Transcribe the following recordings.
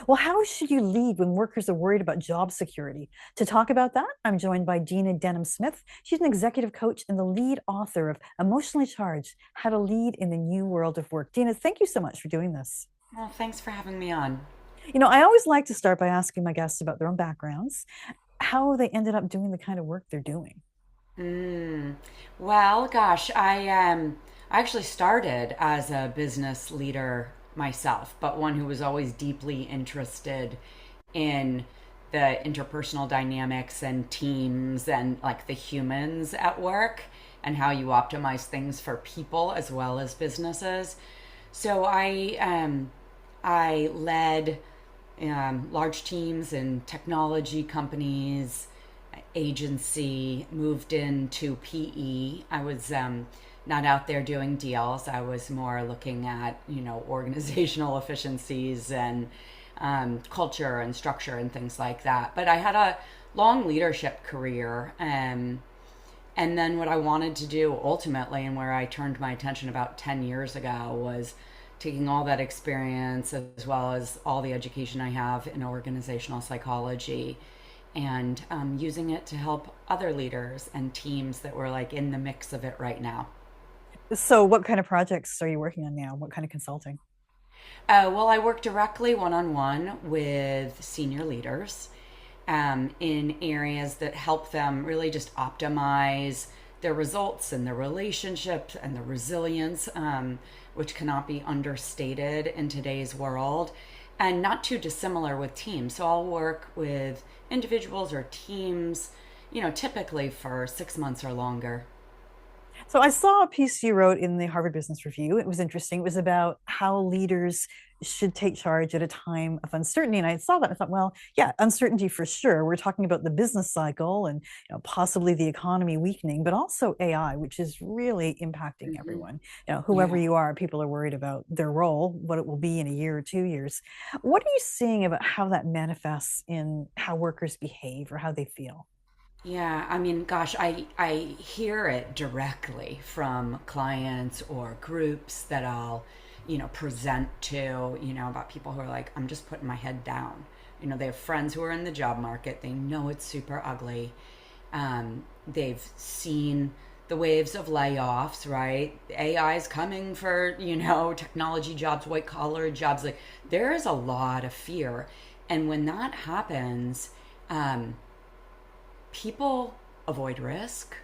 Well, how should you lead when workers are worried about job security? To talk about that, I'm joined by Dina Denham Smith. She's an executive coach and the lead author of Emotionally Charged: How to Lead in the New World of Work. Dina, thank you so much for doing this. Well, thanks for having me on. I always like to start by asking my guests about their own backgrounds, how they ended up doing the kind of work they're doing. Mm. Well, gosh, I actually started as a business leader myself, but one who was always deeply interested in the interpersonal dynamics and teams and like the humans at work and how you optimize things for people as well as businesses. So I led large teams in technology companies, agency, moved into PE. I was not out there doing deals. I was more looking at, organizational efficiencies and culture and structure and things like that. But I had a long leadership career. And then what I wanted to do ultimately, and where I turned my attention about 10 years ago, was taking all that experience as well as all the education I have in organizational psychology and using it to help other leaders and teams that were like in the mix of it right now. So, what kind of projects are you working on now? What kind of consulting? Well, I work directly one on one with senior leaders in areas that help them really just optimize their results and their relationships and the resilience, which cannot be understated in today's world, and not too dissimilar with teams. So I'll work with individuals or teams, typically for 6 months or longer. So I saw a piece you wrote in the Harvard Business Review. It was interesting. It was about how leaders should take charge at a time of uncertainty. And I saw that and I thought, well, yeah, uncertainty for sure. We're talking about the business cycle and possibly the economy weakening, but also AI, which is really impacting Hmm. everyone. Whoever Yeah. you are, people are worried about their role, what it will be in a year or 2 years. What are you seeing about how that manifests in how workers behave or how they feel? Yeah, I mean, gosh, I hear it directly from clients or groups that I'll, present to, about people who are like, I'm just putting my head down. They have friends who are in the job market. They know it's super ugly. They've seen the waves of layoffs, right? AI is coming for, technology jobs, white collar jobs. Like there is a lot of fear. And when that happens, um, people avoid risk.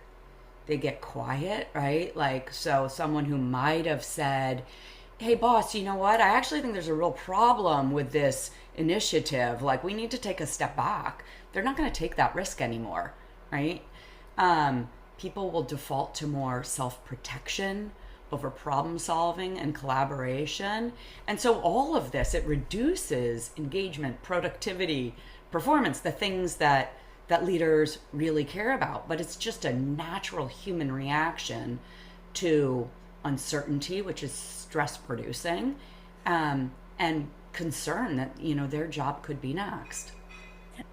They get quiet, right? Like, so someone who might have said, hey, boss, you know what? I actually think there's a real problem with this initiative. Like, we need to take a step back. They're not going to take that risk anymore, right? People will default to more self protection over problem solving and collaboration. And so, all of this, it reduces engagement, productivity, performance, the things that leaders really care about. But it's just a natural human reaction to uncertainty, which is stress producing, and concern that their job could be next.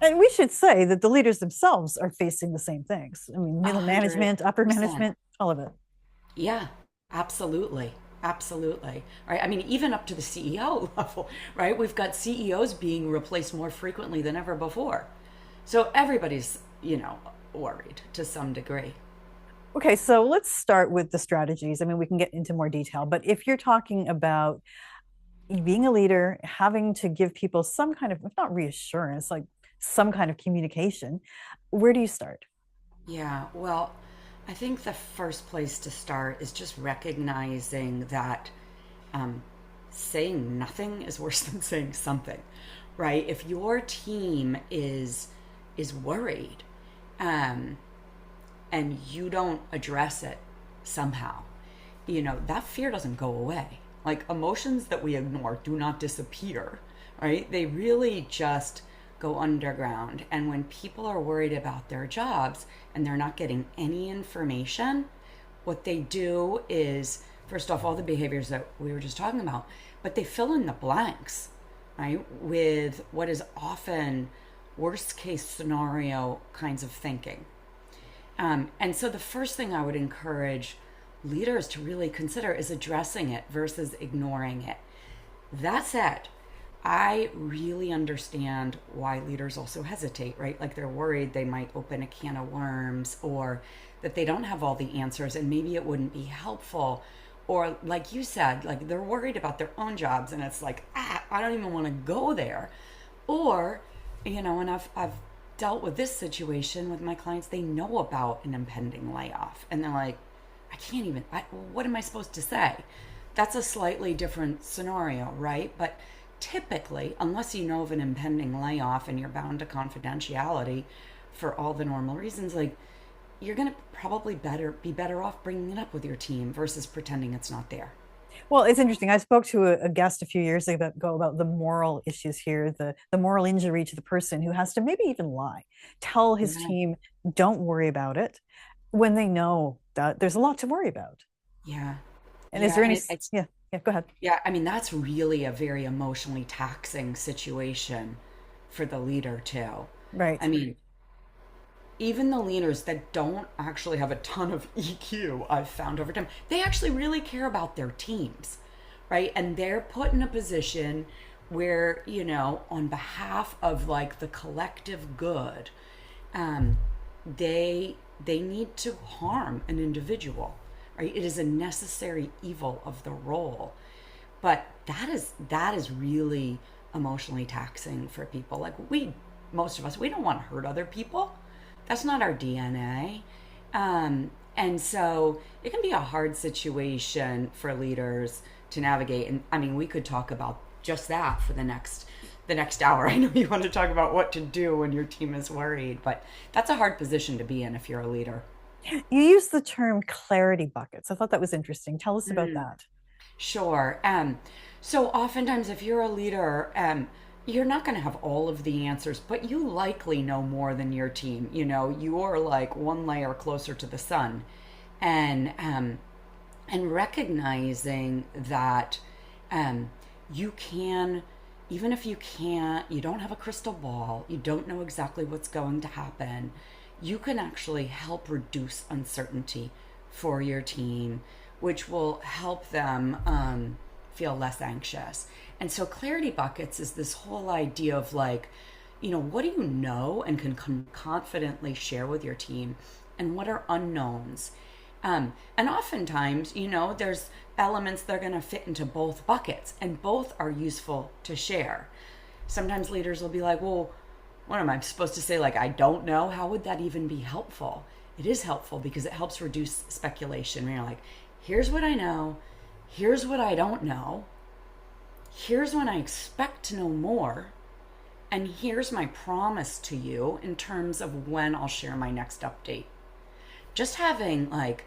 And we should say that the leaders themselves are facing the same things. I mean, A middle hundred management, upper percent. management, all of it. Yeah, absolutely. Absolutely. Right. I mean, even up to the CEO level, right? We've got CEOs being replaced more frequently than ever before. So everybody's, worried to some degree. Okay, so let's start with the strategies. I mean, we can get into more detail, but if you're talking about being a leader, having to give people some kind of, if not reassurance, like some kind of communication, where do you start? Yeah, well, I think the first place to start is just recognizing that um, saying nothing is worse than saying something, right? If your team is worried, um, and you don't address it somehow, that fear doesn't go away. Like emotions that we ignore do not disappear, right? They really just go underground. And when people are worried about their jobs and they're not getting any information, what they do is, first off, all the behaviors that we were just talking about, but they fill in the blanks, right? With what is often worst case scenario kinds of thinking. And so the first thing I would encourage leaders to really consider is addressing it versus ignoring it. That said, I really understand why leaders also hesitate, right? Like they're worried they might open a can of worms, or that they don't have all the answers and maybe it wouldn't be helpful. Or like you said, like they're worried about their own jobs and it's like, I don't even want to go there. Or, and I've dealt with this situation with my clients. They know about an impending layoff and they're like, I can't even, what am I supposed to say? That's a slightly different scenario, right? But typically, unless you know of an impending layoff and you're bound to confidentiality for all the normal reasons, like you're going to probably be better off bringing it up with your team versus pretending it's not there. Well, it's interesting. I spoke to a guest a few years ago about the moral issues here, the moral injury to the person who has to maybe even lie, tell his Yeah. team, don't worry about it, when they know that there's a lot to worry about. Yeah. And is Yeah. there And any, it's, yeah, yeah, go ahead. yeah, I mean, that's really a very emotionally taxing situation for the leader, too. Right. I mean, even the leaders that don't actually have a ton of EQ, I've found over time, they actually really care about their teams, right? And they're put in a position where, on behalf of like the collective good, um, they need to harm an individual, right? It is a necessary evil of the role. But that is really emotionally taxing for people. Like most of us, we don't want to hurt other people. That's not our DNA. And so it can be a hard situation for leaders to navigate. And I mean, we could talk about just that for the next hour. I know you want to talk about what to do when your team is worried, but that's a hard position to be in if you're a leader. You use the term clarity buckets. I thought that was interesting. Tell us about that. Sure. So oftentimes, if you're a leader, you're not going to have all of the answers, but you likely know more than your team. You're like one layer closer to the sun, and recognizing that you can, even if you don't have a crystal ball, you don't know exactly what's going to happen, you can actually help reduce uncertainty for your team, which will help them feel less anxious. And so, clarity buckets is this whole idea of like, what do you know and can confidently share with your team, and what are unknowns? And oftentimes, there's elements that are going to fit into both buckets, and both are useful to share. Sometimes leaders will be like, well, what am I supposed to say? Like, I don't know. How would that even be helpful? It is helpful because it helps reduce speculation. You're like, here's what I know, here's what I don't know, here's when I expect to know more, and here's my promise to you in terms of when I'll share my next update. Just having like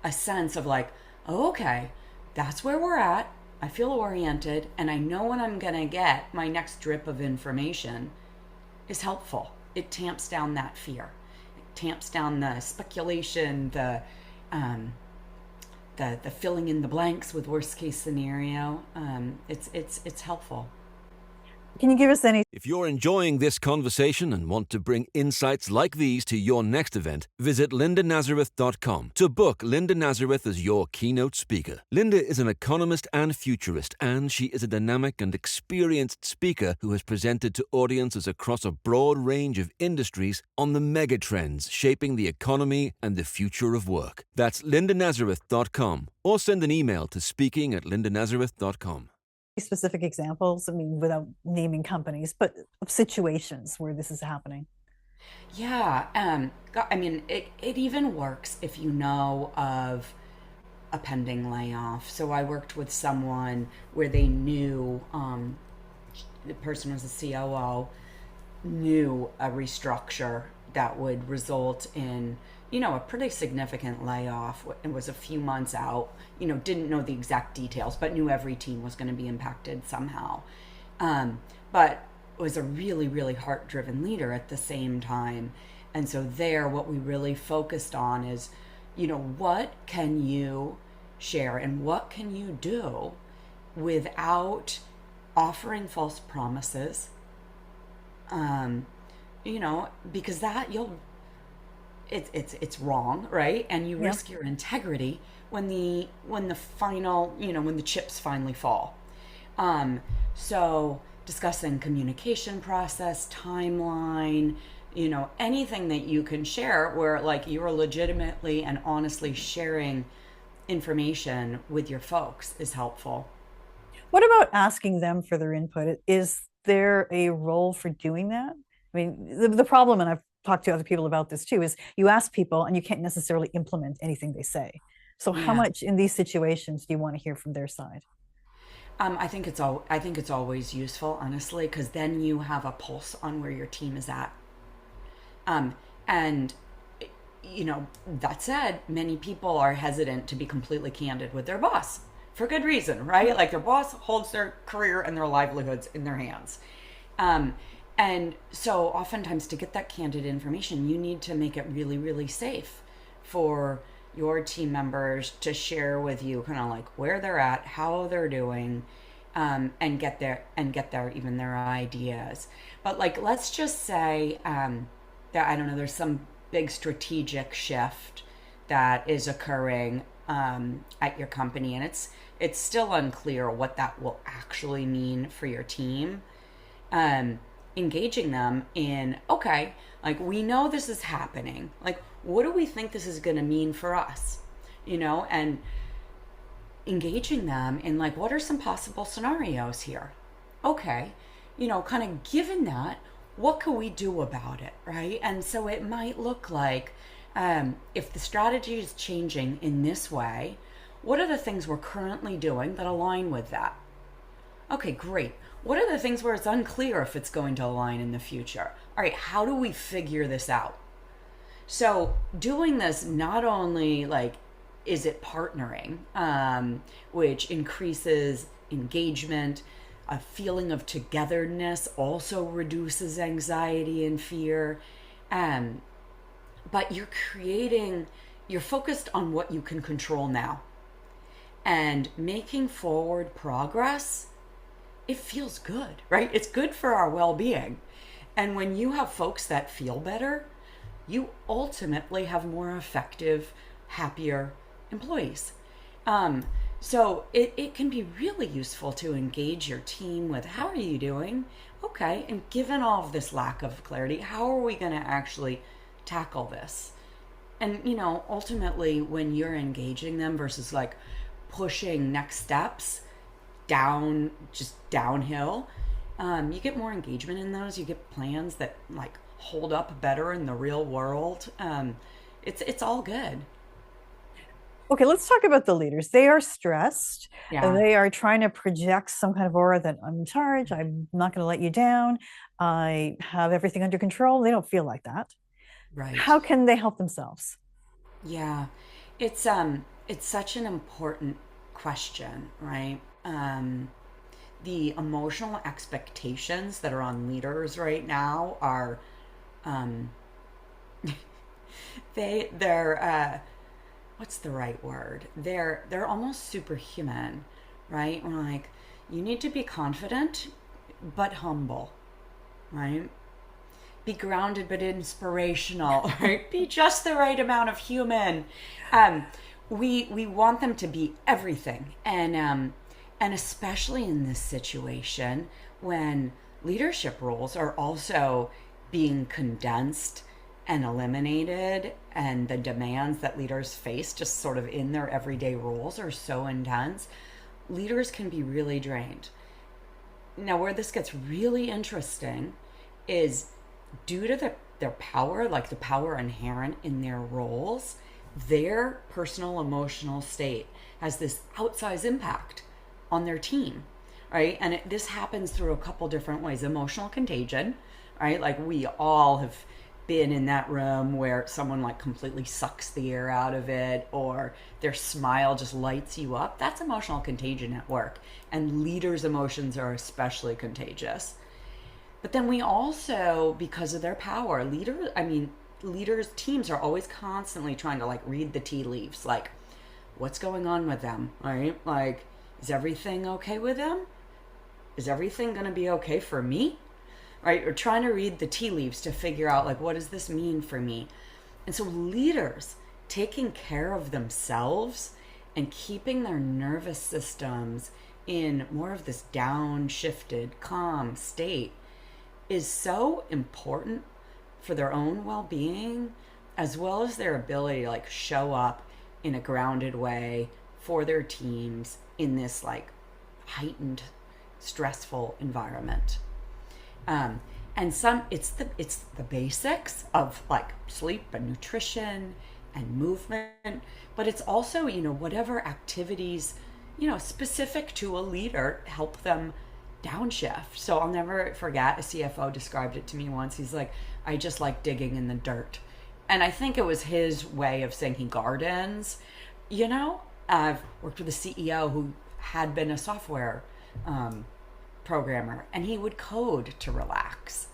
a sense of like, oh, okay, that's where we're at. I feel oriented and I know when I'm going to get my next drip of information is helpful. It tamps down that fear. It tamps down the speculation, um, the filling in the blanks with worst case scenario. It's helpful. Can you give us any? If you're enjoying this conversation and want to bring insights like these to your next event, visit lindanazareth.com to book Linda Nazareth as your keynote speaker. Linda is an economist and futurist, and she is a dynamic and experienced speaker who has presented to audiences across a broad range of industries on the megatrends shaping the economy and the future of work. That's lindanazareth.com, or send an email to speaking@lindanazareth.com. Specific examples? I mean, without naming companies, but of situations where this is happening. Yeah. I mean, it even works if you know of a pending layoff. So I worked with someone where they knew the person was a COO, knew a restructure that would result in, a pretty significant layoff. It was a few months out, didn't know the exact details, but knew every team was going to be impacted somehow. But was a really, really heart-driven leader at the same time. And so there, what we really focused on is, what can you share and what can you do without offering false promises? Because it's wrong, right? And you Yeah. risk your integrity when the final, when the chips finally fall. So discussing communication process, timeline, anything that you can share where like you're legitimately and honestly sharing information with your folks is helpful. What about asking them for their input? Is there a role for doing that? I mean, the problem, and I've talked to other people about this too, is you ask people and you can't necessarily implement anything they say. So how Yeah. much in these situations do you want to hear from their side? I think it's always useful, honestly, because then you have a pulse on where your team is at. And that said, many people are hesitant to be completely candid with their boss for good reason, right? Like their boss holds their career and their livelihoods in their hands. Um, and so oftentimes to get that candid information, you need to make it really, really safe for your team members to share with you kind of like where they're at, how they're doing, and get their even their ideas. But like, let's just say that I don't know, there's some big strategic shift that is occurring at your company, and it's still unclear what that will actually mean for your team. Um, Engaging them in, okay, like we know this is happening. Like, what do we think this is going to mean for us? And engaging them in like, what are some possible scenarios here? Okay, kind of given that, what can we do about it, right? And so it might look like if the strategy is changing in this way, what are the things we're currently doing that align with that? Okay, great. What are the things where it's unclear if it's going to align in the future? All right, how do we figure this out? So doing this not only like is it partnering, which increases engagement, a feeling of togetherness also reduces anxiety and fear, um, but you're focused on what you can control now and making forward progress. It feels good, right? It's good for our well-being. And when you have folks that feel better, you ultimately have more effective, happier employees. So it can be really useful to engage your team with how are you doing? Okay, and given all of this lack of clarity, how are we going to actually tackle this? And ultimately when you're engaging them versus like pushing next steps just downhill, you get more engagement in those. You get plans that like hold up better in the real world. It's all good. Okay, let's talk about the leaders. They are stressed. Yeah. They are trying to project some kind of aura that I'm in charge. I'm not going to let you down. I have everything under control. They don't feel like that. Right. How can they help themselves? Yeah. It's such an important question, right? The emotional expectations that are on leaders right now are um they're what's the right word? They're almost superhuman, right? We're like, you need to be confident but humble, right? Be grounded but inspirational, right? Be just the right amount of human. Um, we want them to be everything, and especially in this situation when leadership roles are also being condensed and eliminated, and the demands that leaders face just sort of in their everyday roles are so intense, leaders can be really drained. Now, where this gets really interesting is due to their power, like the power inherent in their roles, their personal emotional state has this outsized impact on their team, right? And this happens through a couple different ways. Emotional contagion, right? Like we all have been in that room where someone like completely sucks the air out of it, or their smile just lights you up. That's emotional contagion at work. And leaders' emotions are especially contagious. But then we also, because of their power, leaders, teams are always constantly trying to like read the tea leaves, like what's going on with them, right? Like, is everything okay with them? Is everything going to be okay for me? Right? Or trying to read the tea leaves to figure out like, what does this mean for me? And so leaders taking care of themselves and keeping their nervous systems in more of this downshifted, calm state is so important for their own well-being, as well as their ability to like show up in a grounded way for their teams in this like heightened, stressful environment. And it's the basics of like sleep and nutrition and movement, but it's also, whatever activities, specific to a leader help them downshift. So I'll never forget, a CFO described it to me once. He's like, I just like digging in the dirt. And I think it was his way of saying he gardens. I've worked with a CEO who had been a software programmer, and he would code to relax,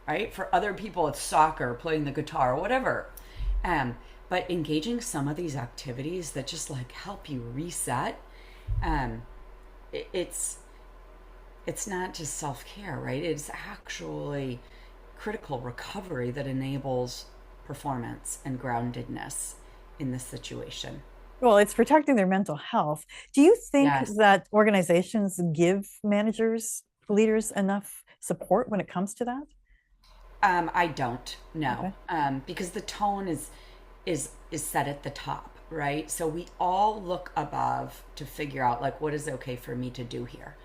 right? For other people, it's soccer, playing the guitar, whatever. But engaging some of these activities that just like help you reset, it's not just self-care, right? It's actually critical recovery that enables performance and groundedness in this situation. Well, it's protecting their mental health. Do you think Yes. that organizations give managers, leaders enough support when it comes to that? I don't know, Okay. because the tone is set at the top, right? So we all look above to figure out like what is okay for me to do here,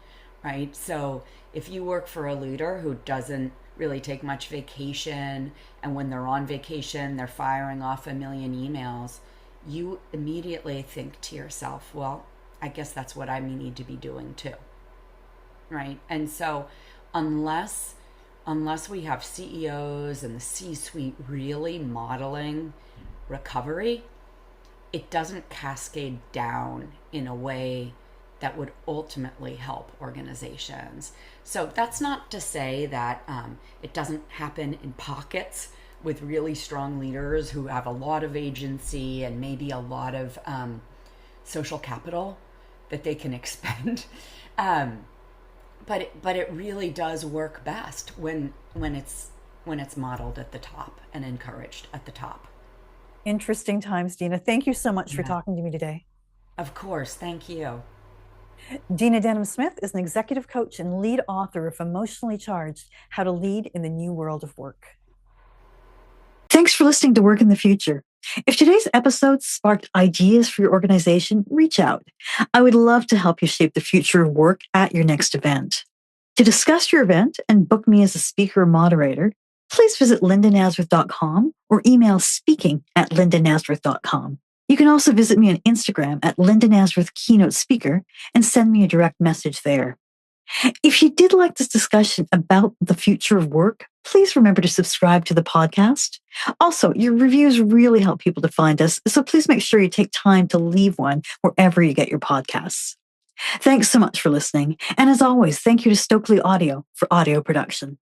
right? So if you work for a leader who doesn't really take much vacation, and when they're on vacation they're firing off a million emails, you immediately think to yourself, well, I guess that's what I need to be doing too, right? And so unless we have CEOs and the C-suite really modeling recovery, it doesn't cascade down in a way that would ultimately help organizations. So that's not to say that it doesn't happen in pockets with really strong leaders who have a lot of agency and maybe a lot of social capital that they can expend. But it really does work best when it's modeled at the top and encouraged at the top. Interesting times, Dina. Thank you so much for Yeah. talking to me today. Of course. Thank you. Dina Denham Smith is an executive coach and lead author of Emotionally Charged: How to Lead in the New World of Work. Thanks for listening to Work in the Future. If today's episode sparked ideas for your organization, reach out. I would love to help you shape the future of work at your next event. To discuss your event and book me as a speaker or moderator, please visit lindanazareth.com or email speaking@lindanazareth.com. You can also visit me on Instagram at Linda Nazareth Keynote Speaker and send me a direct message there. If you did like this discussion about the future of work, please remember to subscribe to the podcast. Also, your reviews really help people to find us, so please make sure you take time to leave one wherever you get your podcasts. Thanks so much for listening. And as always, thank you to Stokely Audio for audio production.